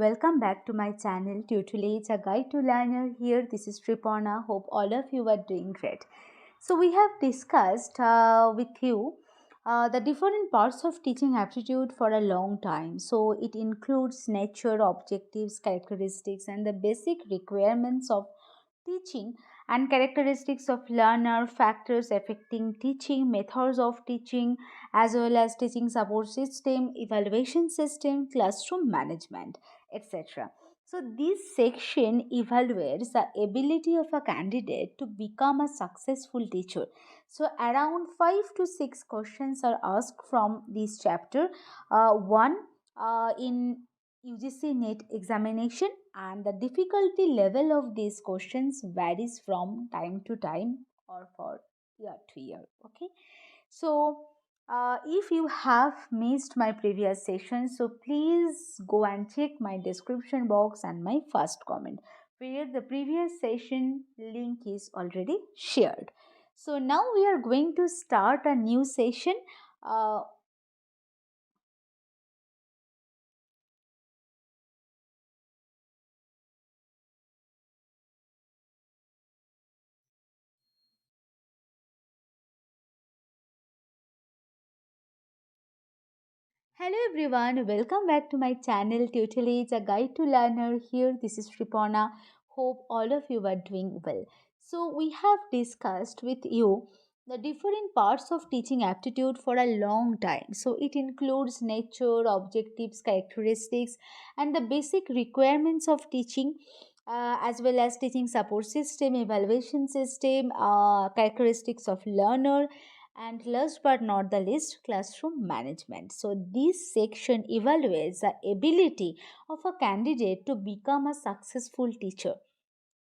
welcome back to my channel Tutelage, a guide to learner. Here, this is Sriparna. Hope all of you are doing great. So we have discussed with you the different parts of teaching aptitude for a long time. So it includes nature, objectives, characteristics, and the basic requirements of teaching and characteristics of learner, factors affecting teaching, methods of teaching, as well as teaching support system, evaluation system, classroom management, etc. So this section evaluates the ability of a candidate to become a successful teacher. So around 5 to 6 questions are asked from this chapter. One in UGC Net examination, and the difficulty level of these questions varies from time to time or for year to year. Okay, so if you have missed my previous session, so please go and check my description box and my first comment where the previous session link is already shared. So now we are going to start a new session. uh, Hello everyone, welcome back to my channel Tutelage, a guide to learner. Here, this is Sriparna. Hope all of you are doing well. So, we have discussed with you the different parts of teaching aptitude for a long time. So, it includes nature, objectives, characteristics, and the basic requirements of teaching. As well as teaching support system, evaluation system, characteristics of learner, and last but not the least, classroom management. So this section evaluates the ability of a candidate to become a successful teacher.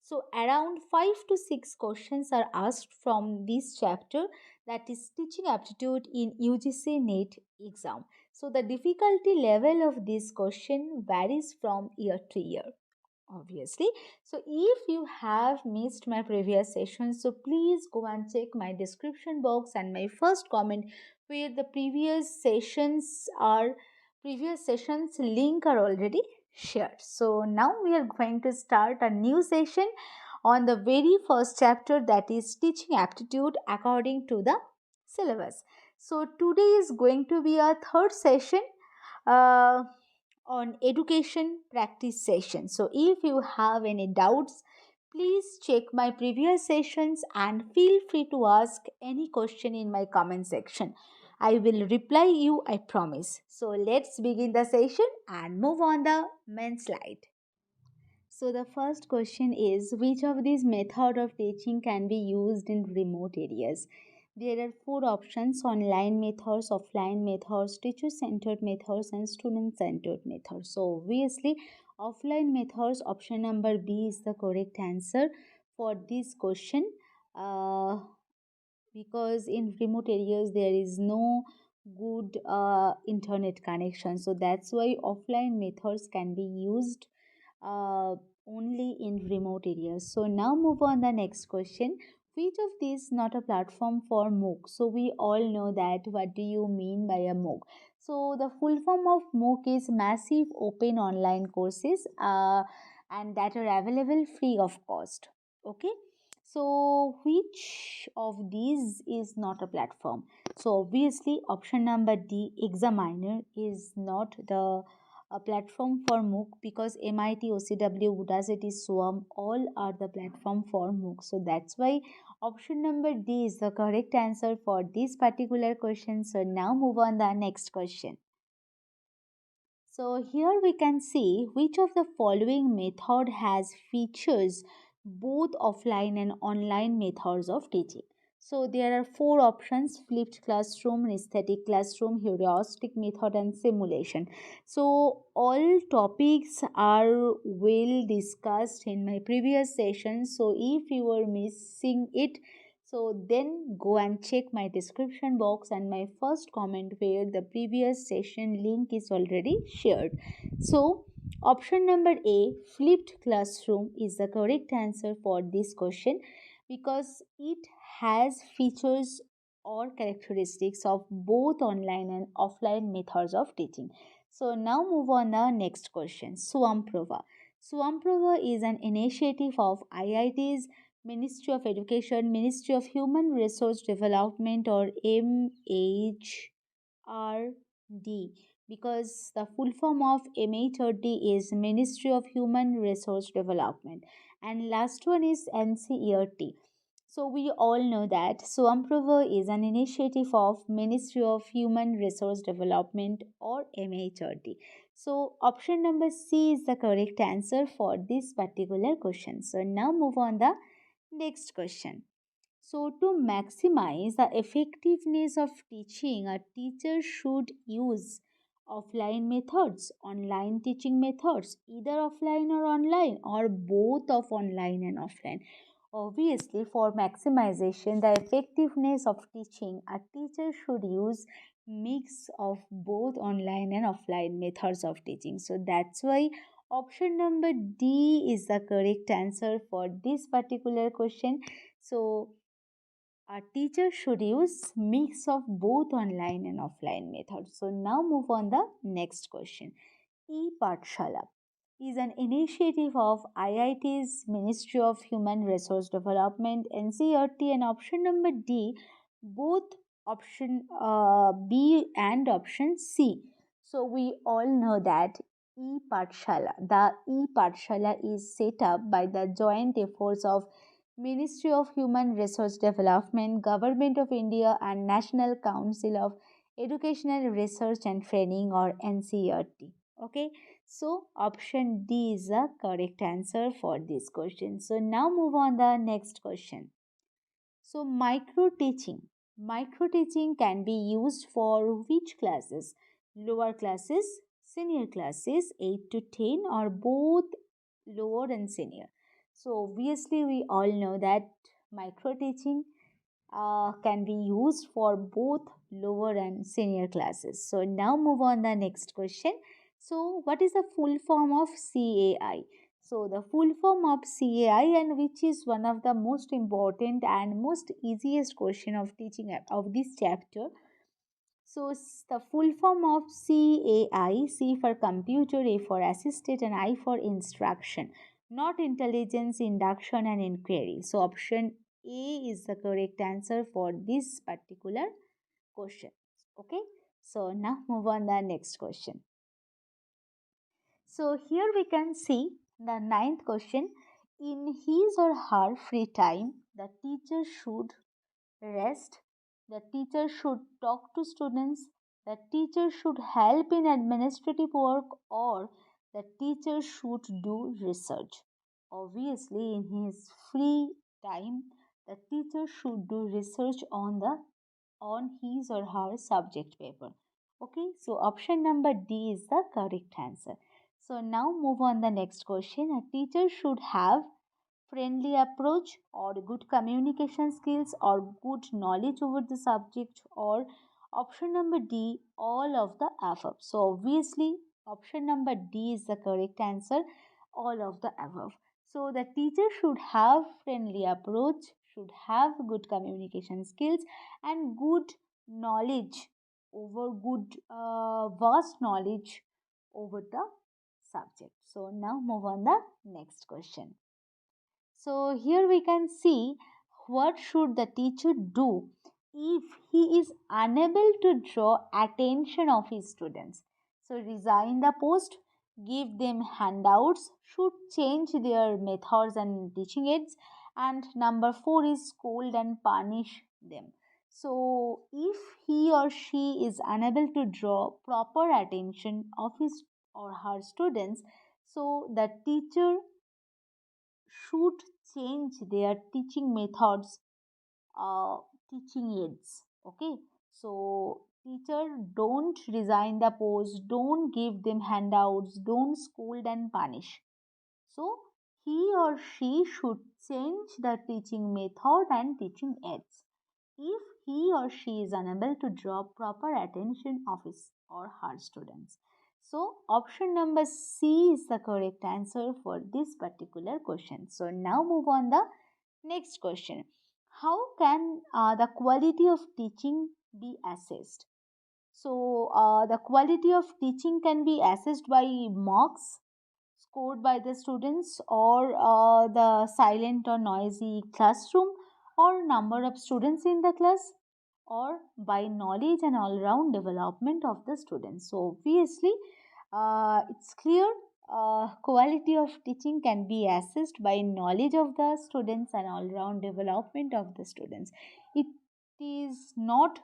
So around 5 to 6 questions are asked from this chapter, that is teaching aptitude in UGC Net exam. So the difficulty level of this question varies from year to year, obviously. So if you have missed my previous session, so please go and check my description box and my first comment where the previous sessions link are already shared. So now we are going to start a new session on the very first chapter, that is teaching aptitude according to the syllabus. So today is going to be a third session uh, on education practice session. So if you have any doubts, please check my previous sessions and feel free to ask any question in my comment section. I will reply you, I promise. So let's begin the session and move on the main slide. So the first question is, which of these method of teaching can be used in remote areas? There are four options: online methods, offline methods, teacher centered methods, and student centered methods. So obviously offline methods, option number B is the correct answer for this question. Uh, because in remote areas there is no good internet connection, so that's why offline methods can be used uh, only in remote areas. So now move on the next question. Which of these not a platform for MOOC? So we all know that. What do you mean by a MOOC? So the full form of MOOC is massive open online courses, and that are available free of cost. Okay. So which of these is not a platform? So obviously option number D, examiner, is not the a platform for MOOC, because MIT, OCW, Udacity, Swarm, all are the platform for MOOC. So that's why option number D is the correct answer for this particular question. So now move on the next question. So here we can see which of the following method has features both offline and online methods of teaching. So there are four options: flipped classroom, aesthetic classroom, heuristic method, and simulation. So all topics are well discussed in my previous session. So if you are missing it, so then go and check my description box and my first comment where the previous session link is already shared. So option number A, flipped classroom, is the correct answer for this question, because it has features or characteristics of both online and offline methods of teaching. So now move on the next question. Swamprova. Swamprova is an initiative of IIT's Ministry of Education, Ministry of Human Resource Development, or MHRD, because the full form of MHRD is Ministry of Human Resource Development, and last one is NCERT. So we all know that Swamprava is an initiative of Ministry of Human Resource Development, or MHRD. So option number C is the correct answer for this particular question. So now move on the next question. So, to maximize the effectiveness of teaching, a teacher should use offline methods, online teaching methods, either offline or online, or both of online and offline. Obviously, for maximization the effectiveness of teaching, a teacher should use mix of both online and offline methods of teaching. So that's why option number D is the correct answer for this particular question. So a teacher should use mix of both online and offline methods. So now move on the next question. E-Pathshala is an initiative of IIT's Ministry of Human Resource Development, NCERT, and option number D, both option B and option C. So we all know that the E-Pathshala is set up by the joint efforts of Ministry of Human Resource Development, Government of India, and National Council of Educational Research and Training, or NCERT. Okay, so option D is the correct answer for this question. So now move on the next question. So micro teaching can be used for which classes? Lower classes, senior classes, 8 to 10, or both lower and senior. So obviously we all know that micro teaching can be used for both lower and senior classes. So now move on the next question. So what is the full form of CAI? So the full form of CAI, and which is one of the most important and most easiest question of teaching of this chapter. So the full form of CAI, C for computer, A for assisted, and I for instruction, not intelligence, induction, and inquiry. So option A is the correct answer for this particular question. Okay. So now move on the next question. So here we can see the ninth question. In his or her free time, the teacher should rest, the teacher should talk to students, the teacher should help in administrative work, or the teacher should do research. Obviously, in his free time, the teacher should do research on his or her subject paper. Okay, so option number D is the correct answer. So now move on the next question. A teacher should have friendly approach, or good communication skills, or good knowledge over the subject, or option number D, all of the above. So obviously option number D is the correct answer, all of the above. So the teacher should have friendly approach, should have good communication skills, and good knowledge over good vast knowledge over the subject. So now move on the next question. So here we can see what should the teacher do if he is unable to draw attention of his students. So resign the post, give them handouts, should change their methods and teaching aids, and number 4 is scold and punish them. So if he or she is unable to draw proper attention of his or her students, so the teacher should change their teaching methods, teaching aids. Okay, so teacher don't resign the post, don't give them handouts, don't scold and punish. So he or she should change the teaching method and teaching aids if he or she is unable to draw proper attention of his or her students. So option number C is the correct answer for this particular question. So now move on the next question. How can the quality of teaching be assessed? So, the quality of teaching can be assessed by marks scored by the students, or the silent or noisy classroom, or number of students in the class, or by knowledge and all round development of the students. So obviously it's clear, quality of teaching can be assessed by knowledge of the students and all round development of the students. It is not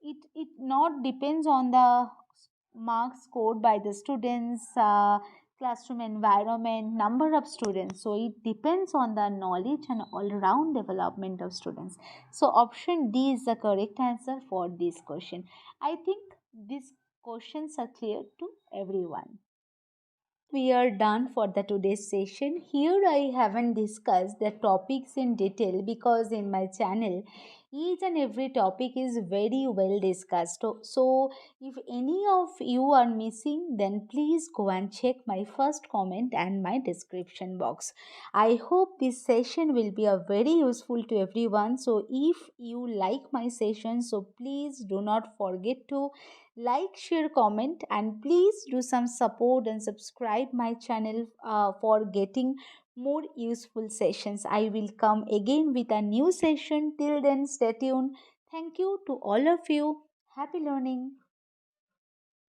it not depends on the marks scored by the students, classroom environment, number of students. So it depends on the knowledge and all round development of students. So option D is the correct answer for this question. I think these questions are clear to everyone. We are done for the today's session. Here I haven't discussed the topics in detail because in my channel each and every topic is very well discussed. So if any of you are missing, then please go and check my first comment and my description box. I hope this session will be a very useful to everyone. So if you like my session, so please do not forget to like, share, comment, and please do some support and subscribe my channel for getting more useful sessions. I will come again with a new session. Till then, stay tuned. Thank you to all of you. Happy learning.